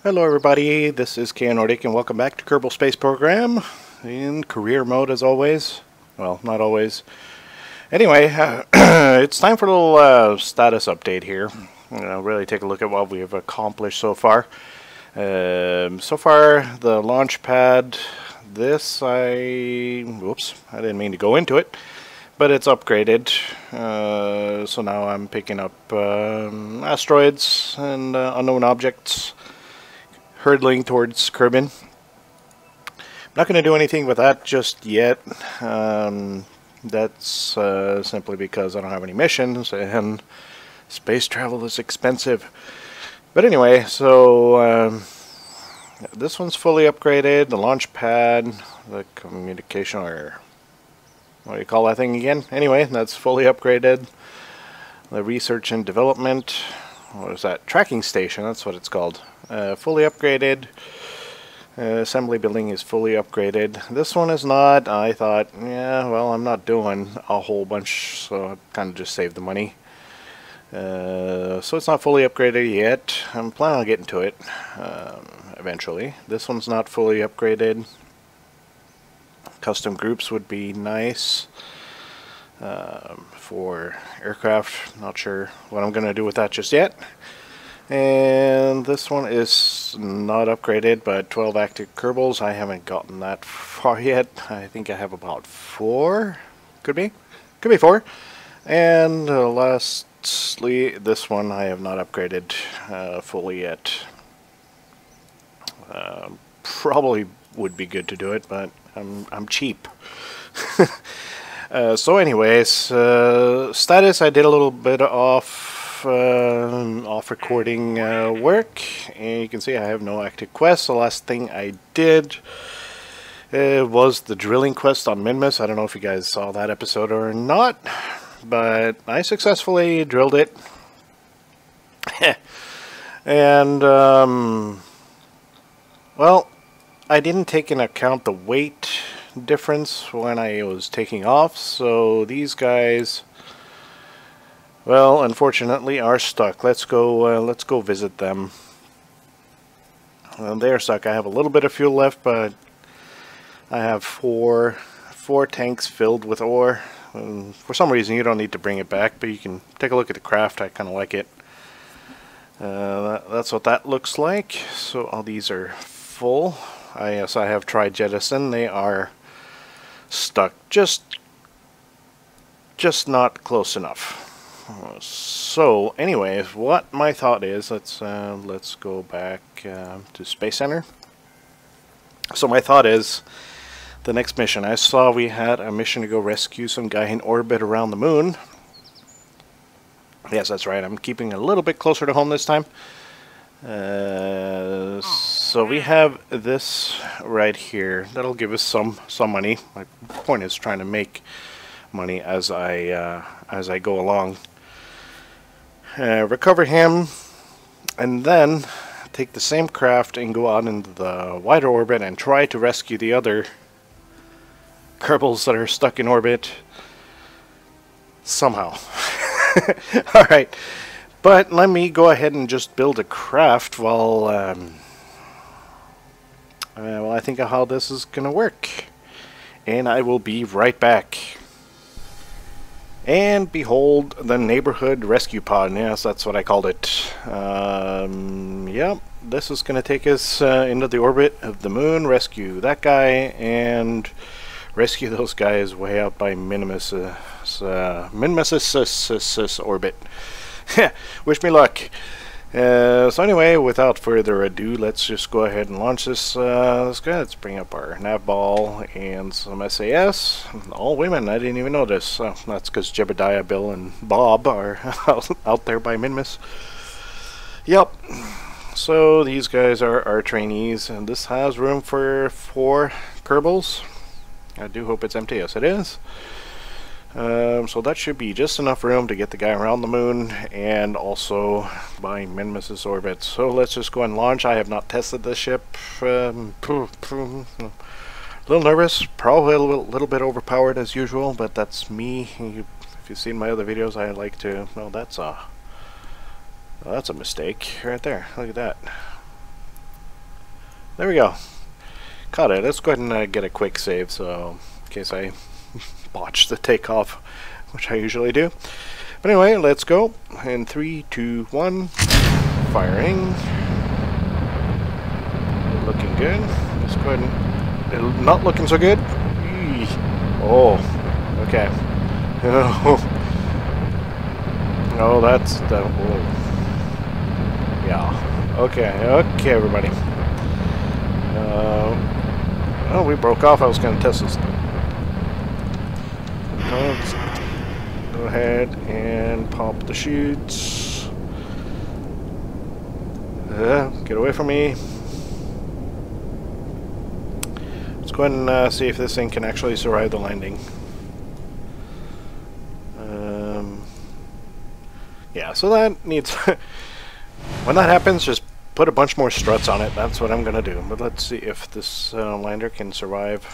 Hello everybody, this is K Nordic and welcome back to Kerbal Space Program in career mode as always. Well, not always. Anyway, it's time for a little status update here. Really take a look at what we have accomplished so far. So far, the launch pad, whoops, I didn't mean to go into it, but it's upgraded. So now I'm picking up asteroids and unknown objects, hurtling towards Kerbin. I'm not going to do anything with that just yet. That's simply because I don't have any missions and space travel is expensive. But anyway, so this one's fully upgraded. The launch pad, the communication, or what do you call that thing again? Anyway, that's fully upgraded. The research and development, what is that? Tracking station, that's what it's called. Fully upgraded. Assembly building is fully upgraded. This one is not. I thought, yeah, well, I'm not doing a whole bunch, so I kind of just saved the money. So it's not fully upgraded yet. I'm planning on getting to it eventually. This one's not fully upgraded. Custom groups would be nice for aircraft. Not sure what I'm going to do with that just yet. And this one is not upgraded, but 12 active Kerbals. I haven't gotten that far yet. I think I have about 4. Could be 4. And lastly, this one I have not upgraded fully yet. Probably would be good to do it, but I'm cheap. So anyways, status, I did a little bit off recording work, and you can see I have no active quests. The last thing I did was the drilling quest on Minmus. I don't know if you guys saw that episode or not, but I successfully drilled it. And well, I didn't take into account the weight difference when I was taking off, so these guys, well, unfortunately, are stuck. Let's go visit them. They're stuck. I have a little bit of fuel left, but I have four tanks filled with ore. For some reason, you don't need to bring it back, but you can take a look at the craft. I kind of like it. That's what that looks like. So all these are full. Yes, I have tried jettison. They are stuck. Just not close enough. So, anyways, what my thought is, let's go back to Space Center. So my thought is, the next mission, I saw we had a mission to go rescue some guy in orbit around the moon. Yes, that's right, I'm keeping a little bit closer to home this time. So we have this right here. That'll give us some money. My point is trying to make money as I go along. Recover him, and then take the same craft and go out into the wider orbit and try to rescue the other Kerbals that are stuck in orbit somehow. Alright, but let me go ahead and just build a craft while I think of how this is gonna work, and I will be right back. And behold, the neighborhood rescue pod. Yes, that's what I called it. Yep, this is going to take us into the orbit of the moon, rescue that guy, and rescue those guys way out by Minmus' orbit. Wish me luck. So anyway, without further ado, let's just go ahead and launch this. Let's bring up our nav ball and some SAS. All women, I didn't even notice. That's because Jebediah, Bill, and Bob are out there by Minmus. Yep. So these guys are our trainees, and this has room for 4 Kerbals. I do hope it's empty. Yes, it is. So that should be just enough room to get the guy around the moon and also by Minmus' orbit. So let's just go and launch. I have not tested this ship. A little nervous, probably a little bit overpowered as usual, but that's me. If you've seen my other videos, I like to, well, that's a mistake right there. Look at that. There we go. Caught it. Let's go ahead and get a quick save, so in case I botch the takeoff, which I usually do. But anyway, let's go. In 3, 2, 1. Firing. Looking good. Let's go ahead and... Not looking so good. Eee. Oh. Okay. Oh, that's the... Oh. Yeah. Okay. Okay, everybody. Oh, we broke off. I was going to test this. Let's go ahead and pop the chutes. Get away from me. Let's go ahead and see if this thing can actually survive the landing. Yeah, so that needs... When that happens, just put a bunch more struts on it. That's what I'm going to do. But let's see if this lander can survive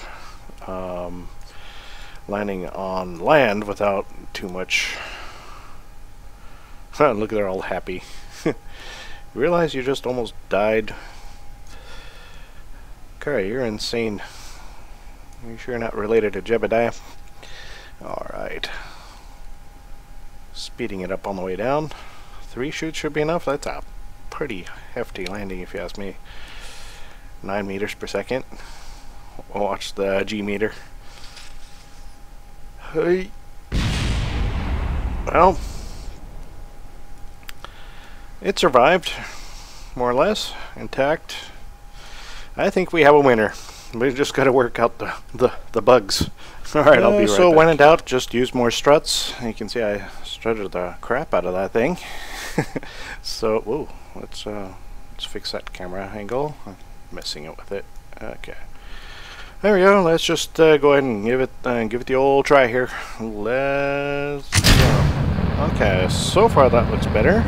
landing on land without too much... Look, they're all happy. Realize you just almost died? Okay, you're insane. Are you sure you're not related to Jebediah? Alright. Speeding it up on the way down. 3 chutes should be enough. That's a pretty hefty landing if you ask me. 9 meters per second. Watch the G meter. Hey. Well, it survived, more or less, intact. I think we have a winner. We just got to work out the bugs. All right, I'll be right back. When in doubt, just use more struts. You can see I strutted the crap out of that thing. So, whoa, let's fix that camera angle. I'm messing it with it. Okay, there we go. Let's just go ahead and give it the old try here. Let's go. Okay, so far that looks better.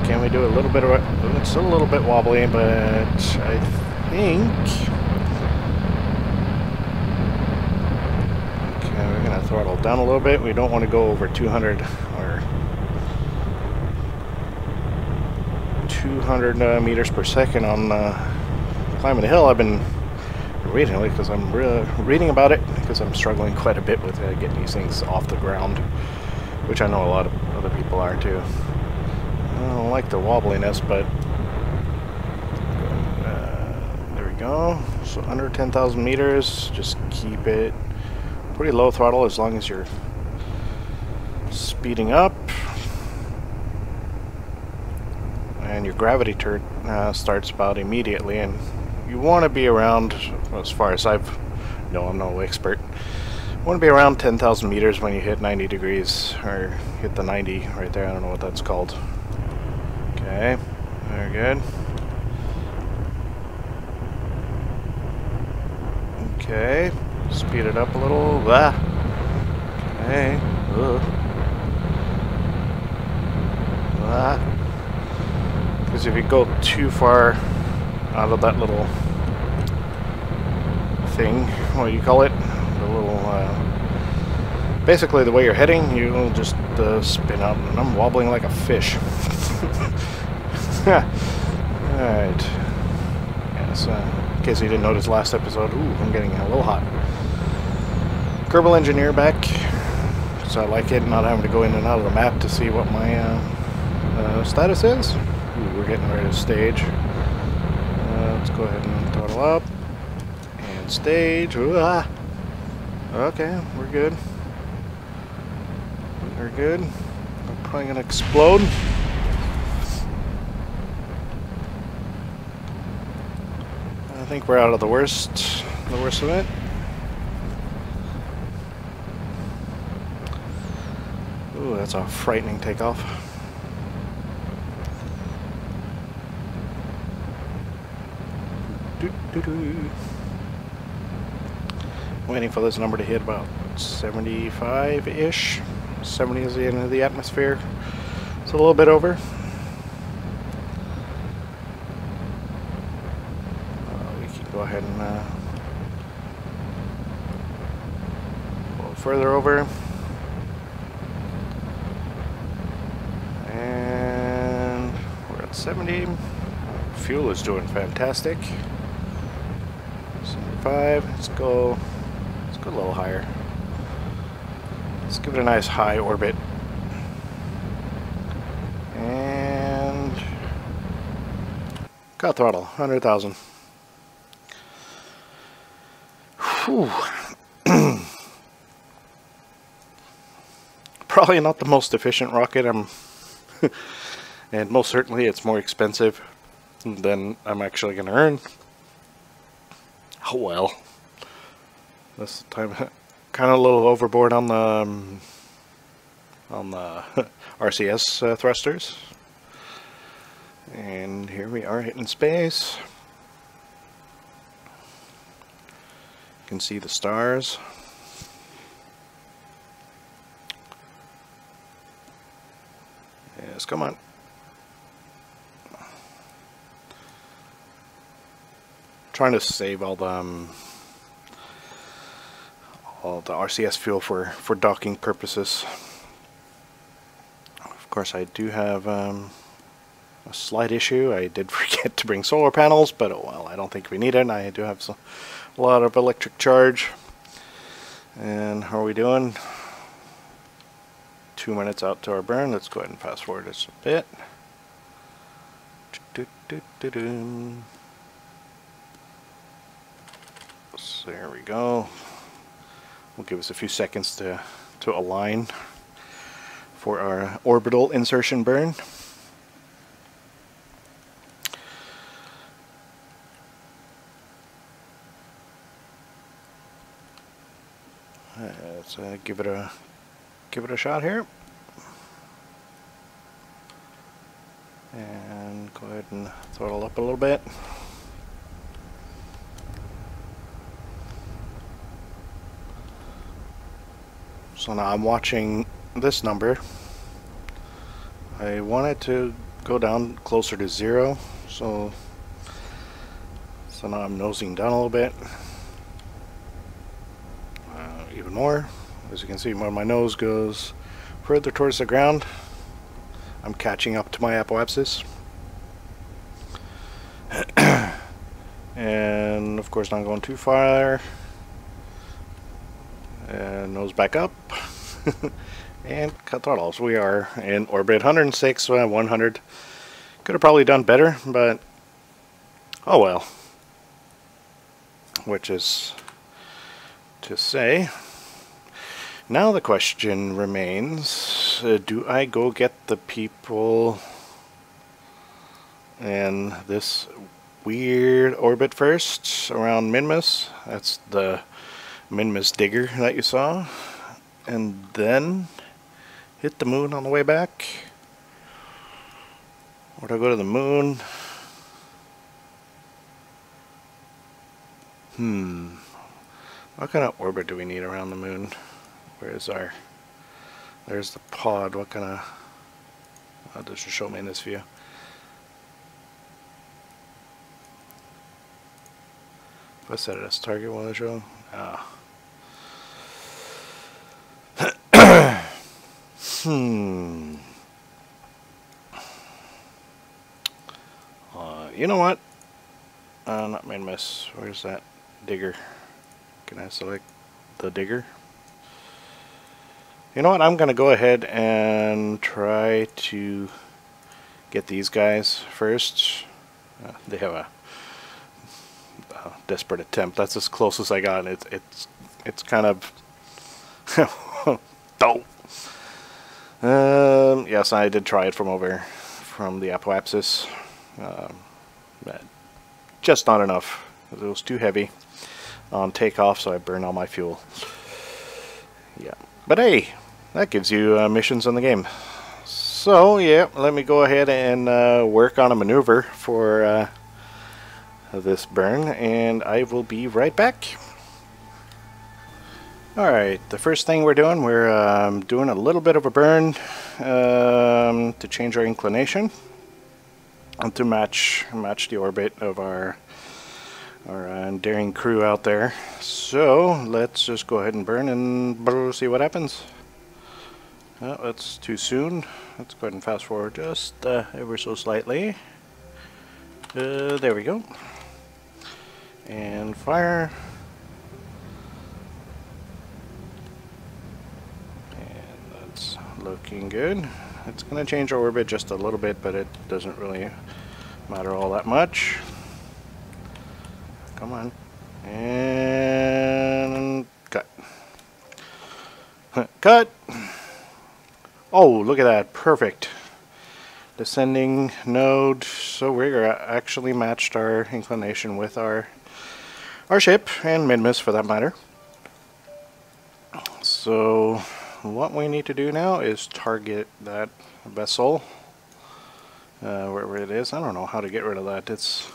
Can we do a little bit of it? It's still a little bit wobbly, but I think... Okay, we're going to throttle down a little bit. We don't want to go over 200 or 200 meters per second on climbing the hill. I've been reading it because I'm reading about it because I'm struggling quite a bit with getting these things off the ground, which I know a lot of other people are too. I don't like the wobbliness, but there we go. So under 10,000 meters, just keep it pretty low throttle as long as you're speeding up. And your gravity turret starts about immediately, and you want to be around, as far as I'm no expert, you want to be around 10,000 meters when you hit 90 degrees, or hit the 90 right there. I don't know what that's called. Okay, very good. Okay, speed it up a little. Okay. Because if you go too far out of that little thing, what do you call it? The little, basically the way you're heading, you'll just spin out, and I'm wobbling like a fish. Alright. Yes, in case you didn't notice last episode, ooh, I'm getting a little hot. Kerbal Engineer back, so I like it, not having to go in and out of the map to see what my status is. Ooh, we're getting ready to stage. Let's go ahead and throttle up. And stage. Ooh, okay, we're good. We're good. I'm probably going to explode. I think we're out of the worst of it. Ooh, that's a frightening takeoff. Waiting for this number to hit about 75-ish. 70 is the end of the atmosphere. It's a little bit over. We can go ahead and a little further over. And we're at 70. fuel is doing fantastic. 75. Let's go a little higher. Let's give it a nice high orbit. And got throttle, 100,000. Whew. Probably not the most efficient rocket. And most certainly it's more expensive than I'm actually going to earn. Oh well. This time, kind of a little overboard on the RCS thrusters. And here we are hitting space. You can see the stars. Yes, come on. Trying to save all the RCS fuel for docking purposes. Of course, I do have a slight issue. I did forget to bring solar panels, but oh well, I don't think we need it. I do have a lot of electric charge. And how are we doing? 2 minutes out to our burn. Let's go ahead and fast forward this a bit. So there we go. We'll give us a few seconds to align for our orbital insertion burn. Let's give it a shot here, and go ahead and throttle up a little bit. So now I'm watching this number. I want it to go down closer to 0, so now I'm nosing down a little bit. Even more. As you can see, when my nose goes further towards the ground, I'm catching up to my apoapsis. And of course not going too far. And nose back up. And cut throttle. So we are in orbit 106, 100. Could have probably done better, but oh well. Which is to say, now the question remains, do I go get the people in this weird orbit first around Minmus? That's the Minmus digger that you saw. And then hit the moon on the way back? Or do I go to the moon? What kind of orbit do we need around the moon? Where's our... There's the pod. What kind of... Oh, this should show me in this view. If I set it as target, will it show? Ah. You know what? Not Minmus. Where's that digger? Can I select the digger? You know what? I'm gonna go ahead and try to get these guys first. They have a desperate attempt. That's as close as I got. It's kind of oh. Yes, I did try it from the apoapsis. But just not enough. It was too heavy on takeoff, so I burned all my fuel. Yeah, but hey, that gives you missions in the game. So yeah, let me go ahead and work on a maneuver for this burn, and I will be right back. Alright, the first thing we're doing a little bit of a burn to change our inclination and to match the orbit of our daring crew out there. So let's just go ahead and burn and see what happens. Oh, that's too soon. Let's go ahead and fast forward just ever so slightly. There we go. And fire. And that's looking good. It's going to change our orbit just a little bit, but it doesn't really matter all that much. Come on. And cut. Cut! Oh, look at that. Perfect. Descending node. So we're actually matched our inclination with our ship, and Minmus for that matter. So what we need to do now is target that vessel. Wherever it is. I don't know how to get rid of that. It's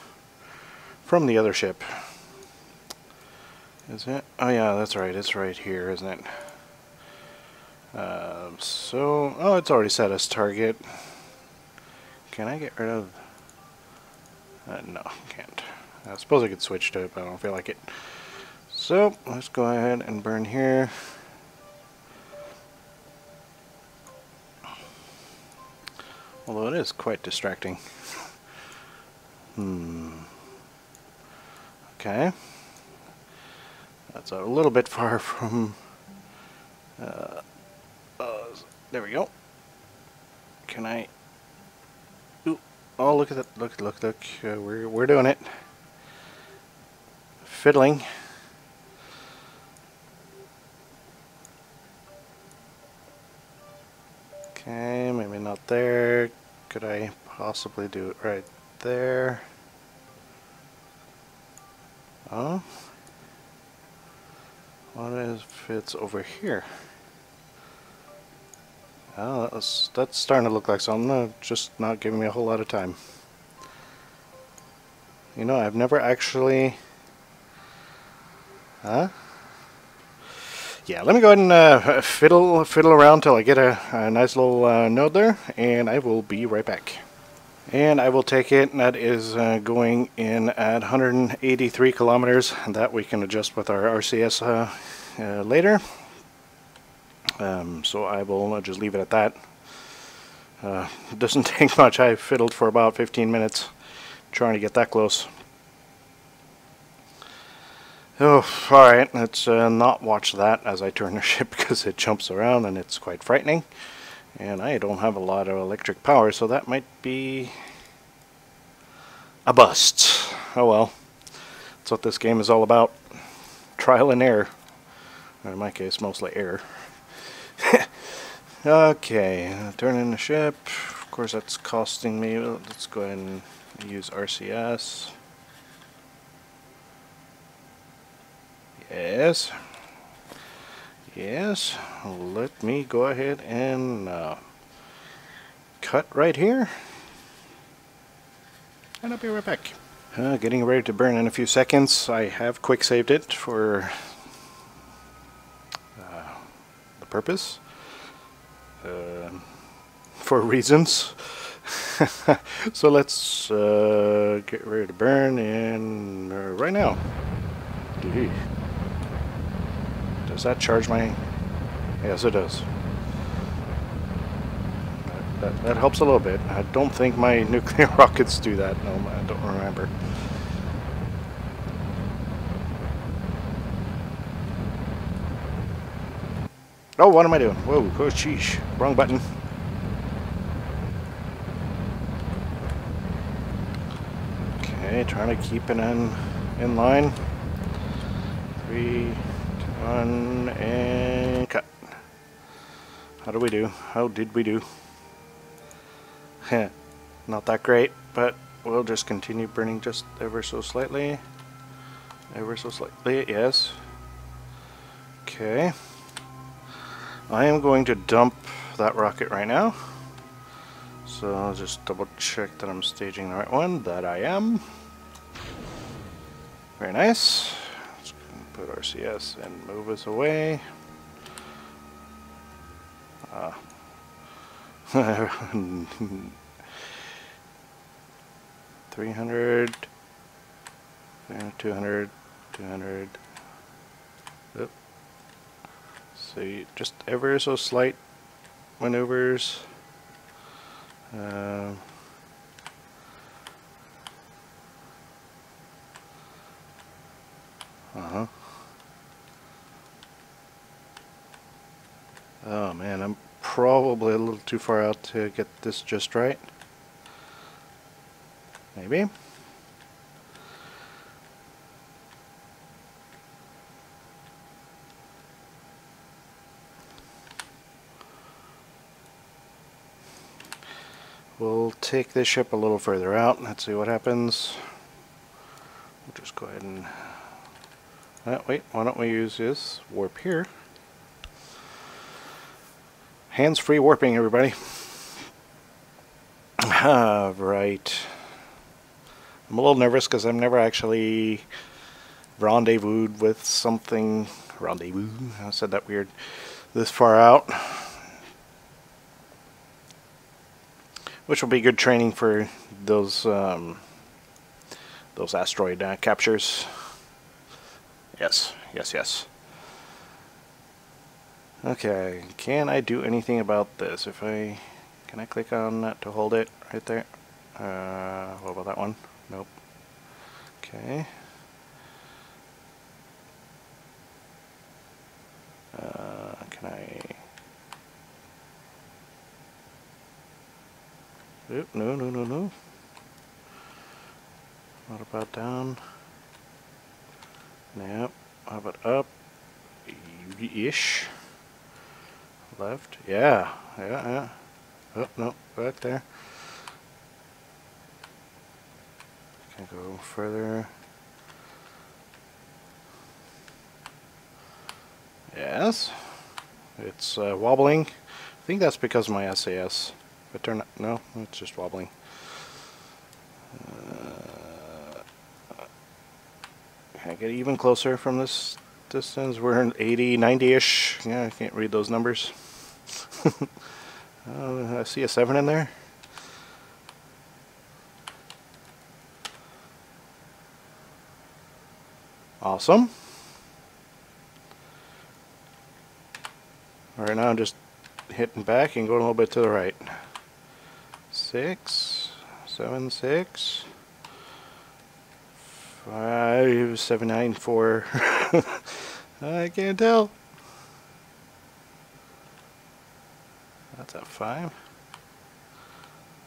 from the other ship. Is it? Oh yeah, that's right. It's right here, isn't it? Oh, it's already set as target. Can I get rid of... no, can't. I suppose I could switch to it, but I don't feel like it. So, let's go ahead and burn here. Although it is quite distracting. Okay. That's a little bit far from... there we go. Can I... Ooh. Oh, look at that. Look. We're doing it. Fiddling. Okay, maybe not there. Could I possibly do it right there? Oh. What if it's over here? Oh, that's starting to look like something. Just not giving me a whole lot of time. You know, I've never actually... Huh? Yeah, let me go ahead and fiddle around till I get a nice little node there, and I will be right back. And I will take it, and that is going in at 183 kilometers, and that we can adjust with our RCS later. So I will just leave it at that. It doesn't take much. I fiddled for about 15 minutes trying to get that close. Oh, alright, let's not watch that as I turn the ship because it jumps around and it's quite frightening. And I don't have a lot of electric power, so that might be a bust. Oh well, that's what this game is all about. Trial and error. Or in my case, mostly error. Okay, turning the ship. Of course, that's costing me. Let's go ahead and use RCS. Yes. Yes. Let me go ahead and cut right here. And I'll be right back. Getting ready to burn in a few seconds. I have quick saved it for the purpose. For reasons. So let's get ready to burn in right now. Does that charge my... Yes, it does. That helps a little bit. I don't think my nuclear rockets do that. No, I don't remember. Oh, what am I doing? Whoa, oh, sheesh. Wrong button. Okay, trying to keep it in line. 3, 2, 1, and cut. How do we do? How did we do? Not that great, but we'll just continue burning just ever so slightly. Ever so slightly, yes. Okay. I am going to dump that rocket right now. So I'll just double check that I'm staging the right one. That I am. Very nice. Let's put RCS and move us away. 300, 200, 200. Oop. So just ever so slight maneuvers. Uh-huh. Oh man, I'm probably a little too far out to get this just right. Maybe. We'll take this ship a little further out. Let's see what happens. We'll just go ahead and... wait, why don't we use this warp here? Hands-free warping, everybody. Right. I'm a little nervous because I've never actually rendezvoused with something... Rendezvous? I said that weird. This far out. Which will be good training for those asteroid captures. Yes, yes, yes. Okay, can I do anything about this? If I... Can I click on that to hold it right there? What about that one? Nope. Okay. Can I... Oop, no, no, no, no. What about down? Nope. How about up? Ish. Left? Yeah. Yeah, yeah. Oh, no. Back there. Can I go further? Yes. It's wobbling. I think that's because of my SAS. If I turn it, no, it's just wobbling. Can I get even closer from this distance? We're in 80, 90-ish. Yeah, I can't read those numbers. I see a 7 in there. Awesome. Right now I'm just hitting back and going a little bit to the right. 6, 7, 6, 5, 7, 9, 4. I can't tell. That's a 5.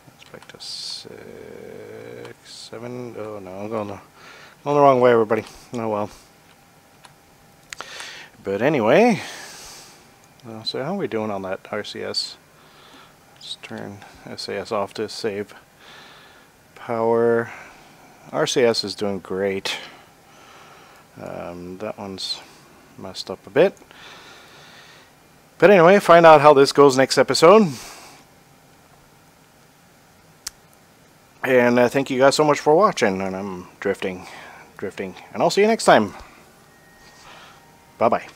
Let's back to 6, 7. Oh no, I'm going the wrong way, everybody. Oh well. But anyway, so how are we doing on that RCS? Let's turn SAS off to save power. RCS is doing great. That one's messed up a bit. But anyway, find out how this goes next episode. And thank you guys so much for watching. And I'm drifting. And I'll see you next time. Bye-bye.